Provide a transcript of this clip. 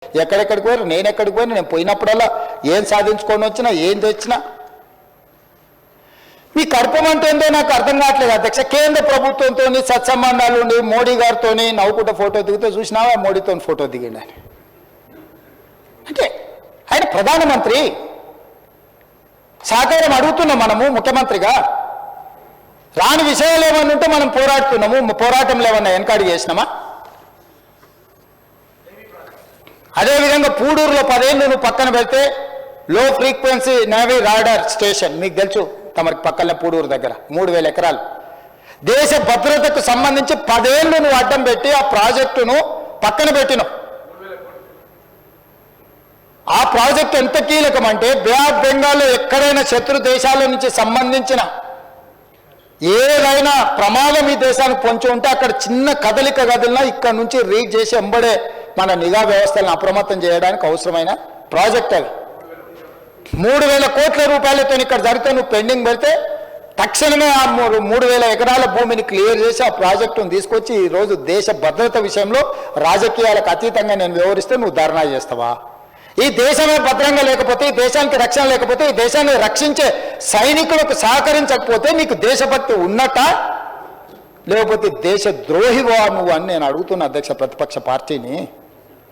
ఎక్కడెక్కడికి పోయారు, నేను ఎక్కడికి పోయినా, నేను పోయినప్పుడల్లా ఏం సాధించుకొని వచ్చినా, ఏం తెచ్చినా. మీ కడపమంటే ఏంటో నాకు అర్థం కావట్లేదు అధ్యక్ష. కేంద్ర ప్రభుత్వంతో సత్సంబంధాలు ఉండి మోడీ గారితో నవ్వుకుంటే ఫోటో దిగితే చూసినావా, మోడీతో ఫోటో దిగిండి అని. అంటే ఆయన ప్రధానమంత్రి, సహకారం అడుగుతున్నాం మనము ముఖ్యమంత్రిగా. రాని విషయాలు ఏమన్నా ఉంటే మనం పోరాడుతున్నాము, పోరాటంలో ఏమన్నా వెనకాడి చేసినామా? అదేవిధంగా పూడూరులో 10 ఏళ్ళు నువ్వు పక్కన పెడితే లో ఫ్రీక్వెన్సీ నేవీ రాడార్ స్టేషన్ మీకు తెలుసు, తమకి పక్కన పూడూరు దగ్గర 3000 ఎకరాలు. దేశ భద్రతకు సంబంధించి 10 ఏళ్ళు నువ్వు అడ్డం పెట్టి ఆ ప్రాజెక్టును పక్కన పెట్టినావు. ఆ ప్రాజెక్టు ఎంత కీలకం అంటే బే ఆఫ్ బెంగాల్లో ఎక్కడైనా శత్రు దేశాల నుంచి సంబంధించిన ఏదైనా ప్రమాదం ఈ దేశానికి పొంచి ఉంటే అక్కడ చిన్న కదలిక కదిలినా ఇక్కడ నుంచి రీడ్ చేసి ఎంబడే మన నిఘా వ్యవస్థలను అప్రమత్తం చేయడానికి అవసరమైన ప్రాజెక్ట్ అది. 3000 కోట్ల రూపాయలతో ఇక్కడ జరిగితే నువ్వు పెండింగ్ పెడితే తక్షణమే ఆ 3000 ఎకరాల భూమిని క్లియర్ చేసి ఆ ప్రాజెక్టును తీసుకొచ్చి ఈరోజు దేశ భద్రత విషయంలో రాజకీయాలకు అతీతంగా నేను వివరిస్తే నువ్వు ధర్నా చేస్తావా? ఈ దేశమే భద్రంగా లేకపోతే, ఈ దేశానికి రక్షణ లేకపోతే, ఈ దేశాన్ని రక్షించే సైనికులకు సహకరించకపోతే నీకు దేశభక్తి ఉన్నట్ట, లేకపోతే దేశ ద్రోహివా నువ్వు అని నేను అడుగుతున్నా అధ్యక్ష ప్రతిపక్ష పార్టీని.